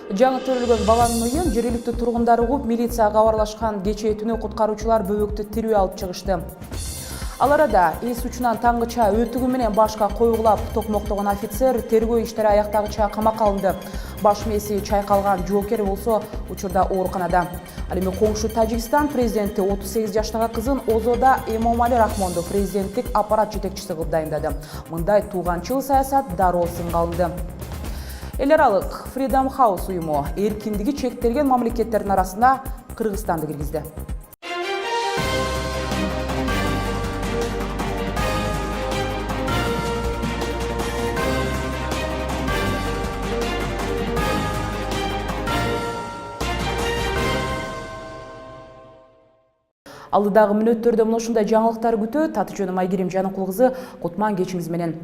Жаңы төрөлгөн баланын үйүн жергиликтүү тургундар угуп, милицияга кабарлашкан кечээ түнү куткаруучулар бөбөктү тирүү алып чыгышты. Ал арада эс учунан таңгыча өтүгү менен башка коюгулап токмоктогон офицер тергөө иштери аяктагыча камакка алынды. Баш мээси чайкалган жоокер болсо учурда ооруканада. Ал эми коңшу Тажикстан президенти 38 жаштагы кызын ОЗОда Эмомали Рахмонду президенттик аппарат жетекчиси кылып дайындады. Мындай тууганчыл саясат дароо сынга алынды. Эл аралык Freedom House уюму эркиндиги чектелген мамлекеттердин арасында Кыргызстанды киргизди. Алдыдагы мүнөттөрдө мына ушундай жаңылыктар күтөт. Аты жөнүм Айгерим Жаныкул кызы. Кутман кечиңиз менен.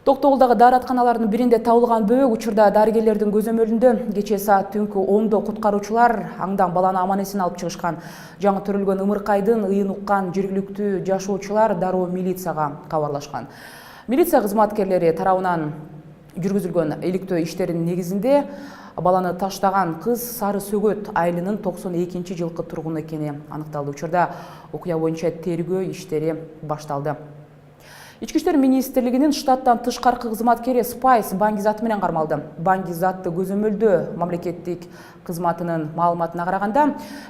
Токтогулдагы дааратканалардын биринде табылган бөбөк учурда дарыгерлердин көзөмөлүндө кечээ саат түнкү 10-до куткаруучулар аңдан баланы аман-эсен алып чыгышкан. Жаңы төрөлгөн ымыркайдын ыйын уккан жергиликтүү жашоочулар дароо милицияга кабарлашкан. Милиция кызматкерлери тарабынан жүргүзүлгөн иликтөө иштеринин негизинде баланы таштаган кыз Сары Сөгөт айылынын 92-жылкы тургуну экени аныкталды. Учурда окуя боюнча тергөө иштери башталды. Ички иштер министрлигинин штаттан тышкаркы кызматкери Спайс Баңгизат менен кармалды. Баңгизатты көзөмөлдөө мамлекеттик кызматынын маалыматына караганда,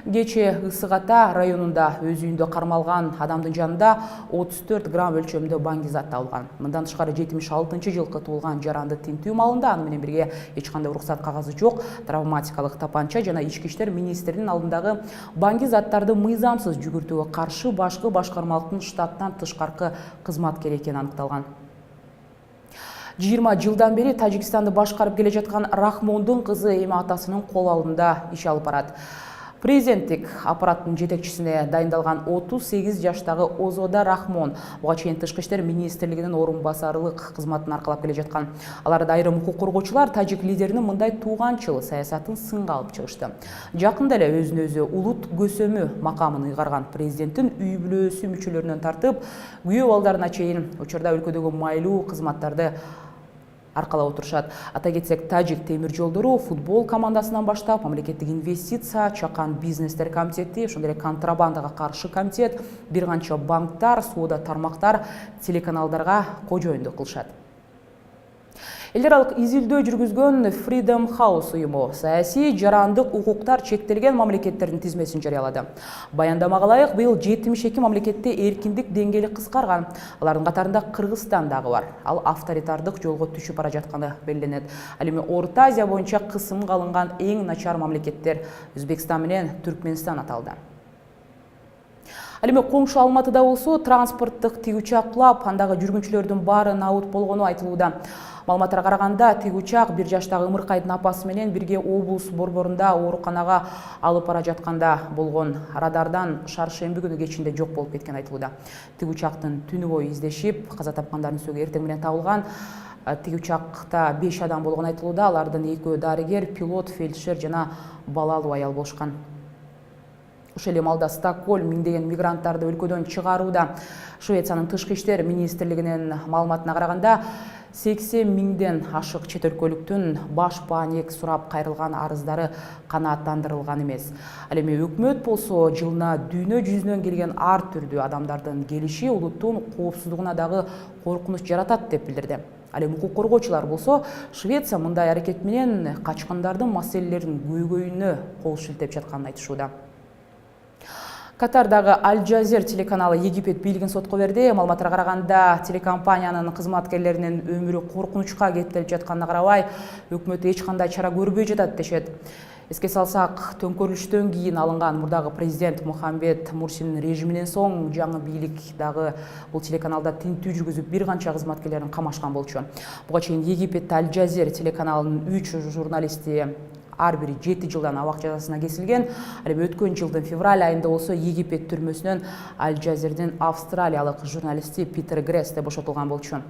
кечээ Ысык Ата районунда өз үйүндө кармалган адамдын жанында 34 грамм өлчөмдө баңгизат табылган. Мындан тышкары 76-жылкы туулган жаранды тинтүү маалында аны менен бирге эч кандай уруксат кагазы жок, травматикалык тапанча жана ички иштер министринин алдындагы баңгизаттарды мыйзамсыз жүгүртүүгө каршы башкы башкармалыктын штаттан тышкаркы кызматкери экени аныкталган. 20 жылдан бери Тажикстанды башкарып келе жаткан Рахмондун кызы эми атасынын кол алдында иш алып барат. Президенттик аппараттын жетекчисине дайындалган 38 жаштагы ОЗОда Рахмон буга чейин тышкы иштер министрлигинин орун басарлык кызматын аркалап келе жаткан. Ал арада айрым укук коргоочулар тажик лидеринин мындай тууганчыл саясатын сынга алып чыгышты. Жакында эле өзүнө өзү улут көсөмү макамын ыйгарган президенттин үй бүлөсү мүчөлөрүнөн тартып күйөө балдарына чейин учурда өлкөдөгү майлуу кызматтарды аркалап отурушат. Ата кетсек, Тажик темир жолдору футбол командасынан баштап мамлекеттик инвестиция, чакан бизнестер комитети, ошондой эле контрабандага каршы комитет, бир канча банктар, соода тармактар, телеканалдарга кожоюндук кылышат. Эл аралык изилдөө жүргүзгөн Freedom House уюму саясий жарандык укуктар чектелген мамлекеттердин тизмесин жарыялады. Баяндамага ылайык, быйыл 72 мамлекетте эркиндик деңгээли кыскарган. Алардын катарында Кыргызстан дагы бар. Ал авторитардык жолго түшүп бара жатканы белгиленет. Ал эми Орто Азия боюнча кысымга алынган эң начар мамлекеттер Өзбекстан менен Түркмөнстан аталды. Ал эми коңшу Алматыда болсо транспорттук тигүчак кулап, андагы жүргүнчүлөрдүн баары набут болгону айтылууда. Маалыматтарга караганда, тигүчак 1 жаштагы Ымыркайдын апасы менен бирге облус борборунда ооруканага алып бара жатканда болгон. Радардан шаршемби күнү кечинде жок болуп кеткен айтылууда. Тигүчактын түнү бою издешип, каза тапкандардын сөөгү эртең менен табылган. Тигүчакта 5 адам болгон айтылууда. Алардын 2 дарыгер, пилот, фельдшер жана балалуу аял болушкан. Ошол эле маалда Стокгольм миңдеген мигранттарды өлкөдөн чыгарууда. Швециянын тышкы иштер министрлигинин маалыматына караганда 80 миңден ашык чет өлкөлүктүн баш бааник сурап кайрылган арыздары канааттандырылган эмес. Ал эми өкмөт болсо жылына дүйнө жүзүнөн келген ар түрдүү адамдардын келиши улуттун коопсуздугуна дагы коркунуч жаратат деп билдирди. Ал эми укук коргоочулар болсо Швеция мындай аракет менен качкандардын маселелерин көйгөйүнө кол шилтеп жатканын айтышууда. Катардагы Аль-Джазир телеканалы Египет бийлигин сотко берди. Маалыматтарга караганда, телекомпаниянын кызматкерлеринин өмүрү коркунучка кетирип жатканына карабай, өкмөт эч кандай чара көрбөй жатат дешет. Эске салсак, төңкөрүлүштөн кийин алынган мурдагы президент Мухаммед Мурсинин режиминен соң жаңы бийлик дагы бул телеканалда тинтүү жүргүзүп бир канча кызматкерлерин камашкан болчу. Буга чейин Египетте Аль-Джазир телеканалынын 3 журналисти ар бири 7 жылдан абак жазасына кесилген. Ал эми өткөн жылдын февраль айында болсо Египет түрмөсүнөн Аль-Джазирдин австралиялык журналисти Питер Гресс бошотулган болчу.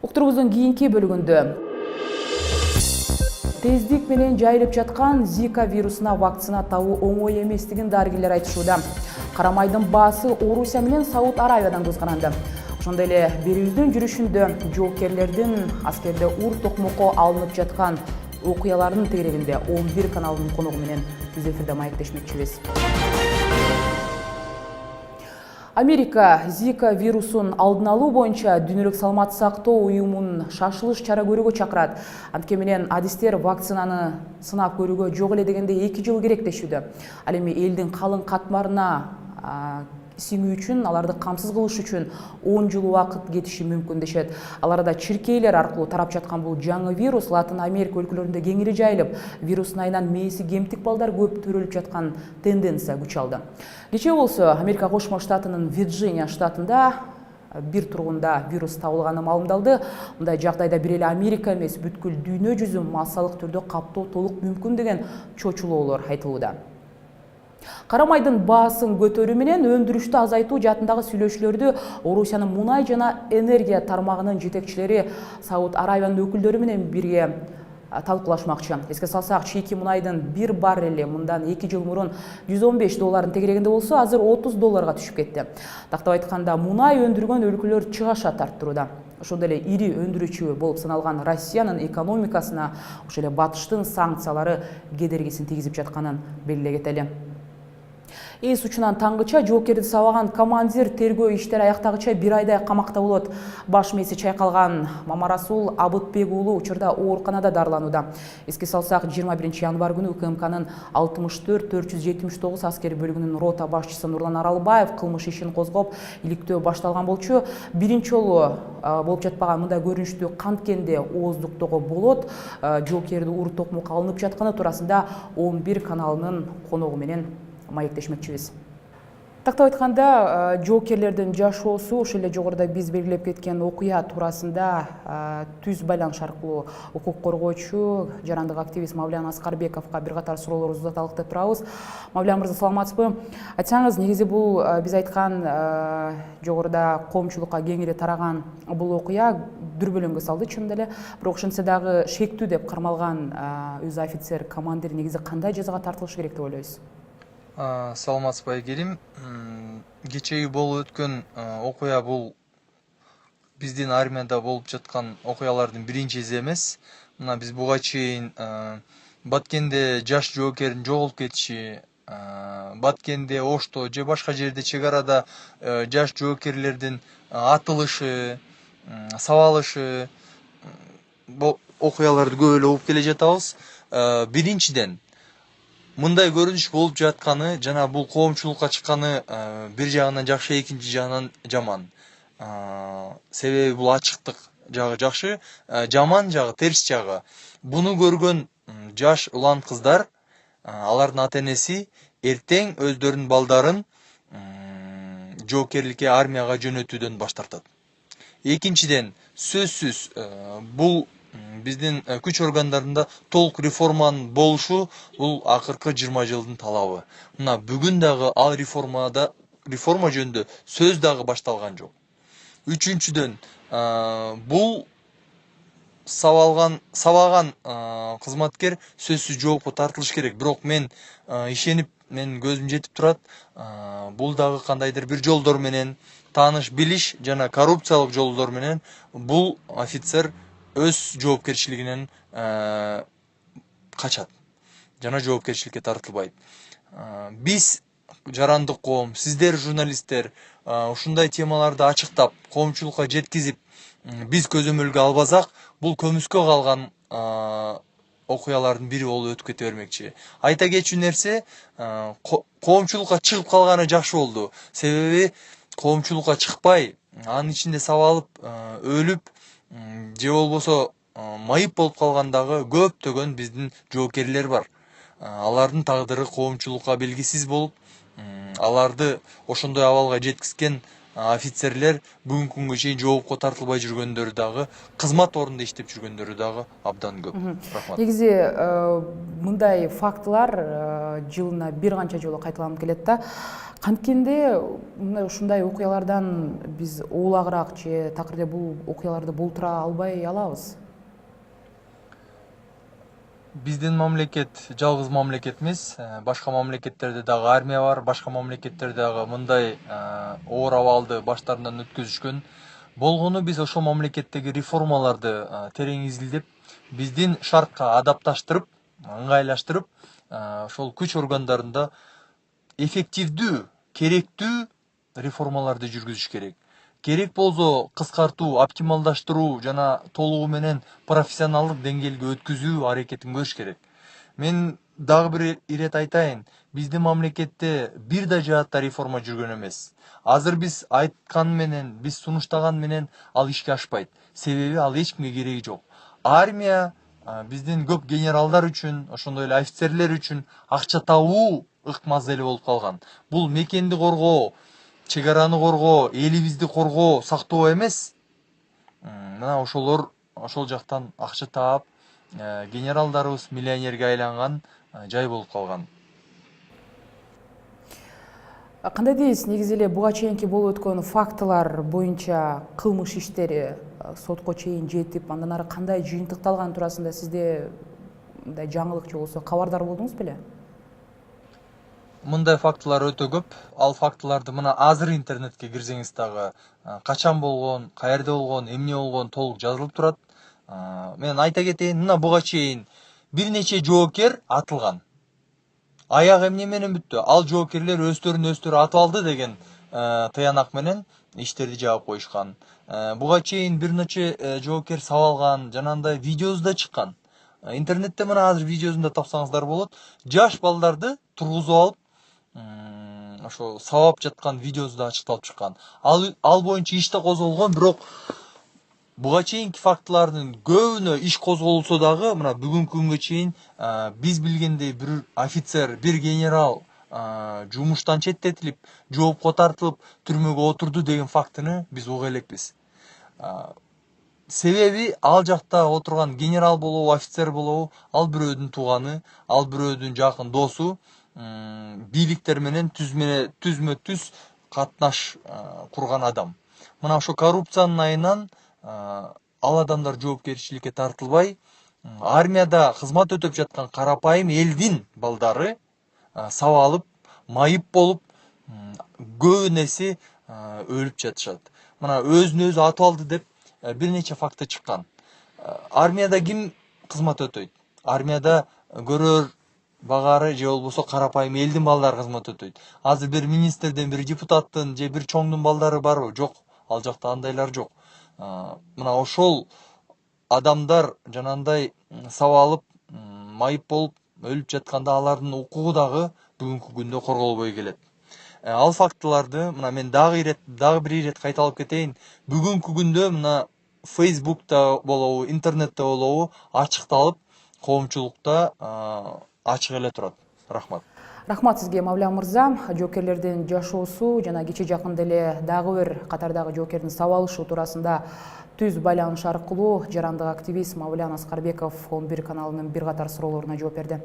Уктурубуздун кийинки бөлүгүндө тездик менен жайылып жаткан Зика вирусуна вакцина табуу оңой эместигин дарыгерлер айтышууда. Карамайдын баасы Орусия менен Сауд Аравиядан кызгананды. Ошондой эле берүүбүздүн жүрүшүндө жоокерлердин аскерде ур токмокко алынып жаткан окуялардын тегерегинде 11 каналынын коногу менен биз эфирде маектешмекчибиз. Америка Зика вирусун алдын алуу боюнча Дүйнөлүк саламаттык сактоо уюмун шашылыш чара көрүүгө чакырат. Анткени менен адистер вакцинаны сынап көрүүгө жок эле дегенде 2 жыл керек дешүүдө. Ал эми элдин калың катмарына сиңүү үчүн, аларды камсыз кылыш үчүн 10 жыл убакыт кетиши мүмкүн дешет. Аларда чиркейлер аркылуу тарап жаткан бул жаңы вирус Латын Америка өлкөлөрүндө кеңири жайылып, вирустун айынан мээси кемтик балдар көп төрөлүп жаткан тенденция күч алды. Кечээ болсо Америка Кошмо Штатынын Вирджиния штатында бир тургунда вирус табылганы маалымдалды. Мындай жагдайда бир эле Америка эмес, бүткүл дүйнө жүзүн массалык түрдө каптоо толук мүмкүн деген чочулоолор айтылууда. Кара майдын баасын көтөрүү менен өндүрүштү азайтуу жаатындагы сүйлөшүүлөрдү Орусиянын мунай жана энергия тармагынын жетекчилери Сауд Аравиянын өкүлдөрү менен бирге талкуулашмакчы. Эске салсак, чийки мунайдын 1 баррели мындан 2 жыл мурун $115 тегерегинде болсо, азыр $30 түшүп кетти. Тактап айтканда, мунай өндүргөн өлкөлөр чыгаша тарттырууда. Ошондой эле ири өндүрүүчү болуп саналган Россиянын экономикасына ошол эле батыштын санкциялары кедергисин тийгизип жатканын белгилей кетели. Эс учунан таңгыча жоокерди сабаган командир тергөө иштери аяктагыча 1 айдай камакта болот. Баш мээси чайкалган Мамарасул Абытбек уулу учурда ооруканада дарыланууда. Эске салсак, 21 январь күнү УКМКнын 64-479 аскери бөлүгүнүн рота башчысы Нурлан Аралбаев кылмыш ишин козгоп, иликтөө башталган болчу. Биринчи жолу болуп жатпаган мындай көрүнүштүү канткенде ооздуктоого болот. Жоокерди уур токмок алынып жатканы туурасында 11 каналынын коногу менен маектешмекчибиз. Тактап айтканда, жоокерлердин жашоосу ошол эле жогоруда биз белгилеп кеткен окуя туурасында түз байланыш аркылуу укук коргоочу, жарандык активист Мавлян Аскарбековго бир катар суроолор узаталык деп турабыз. Мавлян мырза, саламатсызбы? Айтсаңыз, негизи бул биз айткан жогоруда коомчулукка кеңири тараган бул окуя дүрбөлөңгө салды чындап эле. Бирок ошентсе дагы шектүү деп кармалган өзү офицер, командир негизи кандай жазага тартылышы керек деп ойлойсуз? Саламатсызбы Айгерим. Кечеги болуп өткөн окуя бул биздин армияда болуп жаткан окуялардын биринчиси эмес. Мына биз буга чейин Баткенде жаш жоокердин жоголуп кетиши, Баткенде, Ошто же башка жерде чек арада жаш жоокерлердин атылышы, сабалышы окуяларды көп эле угуп келе жатабыз. Биринчиден мындай көрүнүш болуп жатканы жана бул коомчулукка чыкканы бир жагынан жакшы, экинчи жагынан жаман. Себеби бул ачыктык жагы жакшы, жаман жагы, терс жагы. Буну көргөн жаш улан кыздар, алардын ата-энеси эртең өздөрүнүн балдарын жоокерликке, армияга жөнөтүүдөн баш тартат. Экинчиден, сөзсүз бул биздин күч органдарында толук реформанын болушу бул акыркы 20 жылдын талабы. Мына бүгүн дагы ал реформа жөнүндө сөз дагы башталган жок. Үчүнчүдөн, бул сабаган кызматкер сөзсүз жоопко тартылыш керек. Бирок мен ишенип, менин көзүм жетип турат, бул дагы кандайдыр бир жолдор менен, тааныш билиш жана коррупциялык жолдор менен бул офицер өз жоопкерчилигинен качат жана жоопкерчиликке тартылбайт. Биз жарандык коом, сиздер журналисттер ушундай темаларды ачыктап, коомчулукка жеткизип, биз көзөмөлгө албасак, бул көмүскө калган окуялардын бири болуп өтүп кете бермекчи. Айта кетчү нерсе, коомчулукка чыгып калганы жакшы болду. Себеби коомчулукка чыкпай, анын ичинде сабалып, өлүп, же болбосо майып болуп калгандагы көптөгөн биздин жоокерлер бар. Алардын тагдыры коомчулукка белгисиз болуп, аларды ошондой абалга жеткизген офицерлер бүгүнкү күнгө чейин жоопко тартылбай жүргөндөрү дагы, кызмат ордунда иштеп жүргөндөрү дагы абдан көп. Рахмат. Негизи мындай фактылар жылына бир канча жолу кайталанып келет да. Канткенде ушундай окуялардан биз уулагыраак же такыр бул окуяларды болтура албай алабыз? Биздин мамлекет жалгыз мамлекет эмес, башка мамлекеттерде дагы армия бар, башка мамлекеттерде дагы мындай оор абалды баштарынан өткөзүшкөн. Болгону биз ошол мамлекеттеги реформаларды терең изилдеп, биздин шартка адапташтырып, ыңгайлаштырып, ошол күч органдарында эффективдүү, керектүү реформаларды жүргүзүш керек. Керек болсо кыскартуу, оптималдаштыруу жана толугу менен профессионалдык деңгээлге өткүзүү аракетин көрүш керек. Мен дагы бир ирет айтайын, биздин мамлекетте бир да жаатта реформа жүргөн эмес. Азыр биз айткан менен, биз сунуштаган менен ал ишке ашпайт. Себеби ал эч кимге кереги жок. Армия биздин көп генералдар үчүн, ошондой эле офицерлер үчүн акча табуу ыкмазели болуп калган. Бул мекенди коргоо, чек араны коргоо, элибизди коргоо, сактоо эмес. Мына ошол жактан акча таап, генералдарыбыз миллионерге айланган жай болуп калган. Кандай дейсиз, негизи эле буга чейинки болуп өткөн фактылар боюнча кылмыш иштери сотко чейин жетип, андан ары кандай жыйынтыкталганы туурасында сизде мындай жаңылык же болбосо кабардар болдуңуз беле? Мындай фактылар өтө көп. Ал фактыларды мына азыр интернетке кирсеңиз дагы качан болгон, каерде болгон, эмне болгон толук жазылып турат. Мен айта кетейин, мына буга чейин бир нече жоокер атылган. Аяк эмне менен бүттү? Ал жоокерлер өздөрүн атып алды деген тыянак менен иштерди жаап коюшкан. Буга чейин бир нече жоокер сабалган, жанагындай видеосу да чыккан. Интернетте мына азыр видеосун да тапсаңыздар болот. Жаш балдарды тургузуп алып, ошо сабап жаткан видеосу да ачыкталып чыккан. Ал боюнча иш да козголгон, бирок буга чейинки фактылардын көбүнө иш козголсо дагы, мына бүгүнкү күнгө чейин биз билгендей бир офицер, бир генерал жумуштан четтетилип, жоопко тартылып, түрмөгө отурду деген фактыны биз уга элекпиз. Себеби ал жакта отурган генерал болобу, офицер болобу, ал бирөөдүн тууганы, ал бирөөдүн жакын досу, бийликтер менен түзмө түз катнаш курган адам. Мына ошо коррупциянын айынан ал адамдар жоопкерчиликке тартылбай, армияда кызмат өтөп жаткан карапайым элдин балдары сабалып, майып болуп, көбүнеси өлүп жатышат. Мына өзүн өзү атып алды деп бир нече факты чыккан. Армияда ким кызмат өтөйт? Армияда көрөр багары же болбосо карапайым элдин балдары кызмат өтөйт. Азыр бир министрден, бир депутаттын же бир чоңдун балдары барбы? Жок. Ал жакта андайлар жок. Мына ошол адамдар жанагындай сабалып, майып болуп өлүп жатканда алардын укугу дагы бүгүнкү күндө корголбой келет. Ал фактыларды мына мен дагы бир ирет кайталап кетейин. Бүгүнкү күндө мына Facebook'та болобу, интернетте болобу ачыкталып, коомчулукта ачык эле турат. Рахмат. Рахмат сизге, Мавлян мырза. Жоокерлердин жашоосу жана кече жакында эле дагы бир катардагы жоокердин сабалышы туурасында түз байланыш аркылуу жарандык активист Мавлян Аскарбеков 11 каналынын бир катар суроолоруна жооп берди.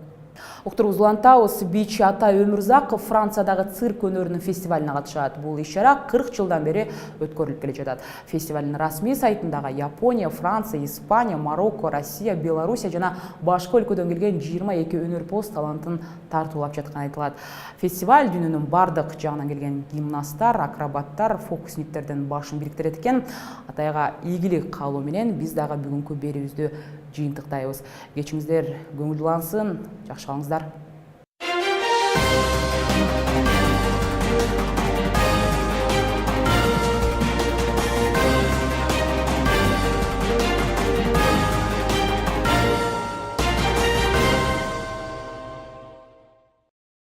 Уктуруубузду улантабыз. Бийчи Атай Өмүрзаков Франциядагы цирк өнөрүнүн фестивалине катышат. Бул иш-чара 40 жылдан бери өткөрүлүп келе жатат. Фестивалдын расмий сайтындагы Япония, Франция, Испания, Марокко, Россия, Белоруссия жана башка өлкөдөн келген 22 өнөрпоз талантын тартуулап жатканы айтылат. Фестиваль дүйнөнүн бардык жагынан келген гимнасттар, акробаттар, фокусниктердин башын бириктирет экен. Атайга ийгилик каалоо менен биз дагы бүгүнкү берүүбүздү жыйынтыктайбыз. Кечиңиздер көңүлдүү улансын, жакшы калыңыздар.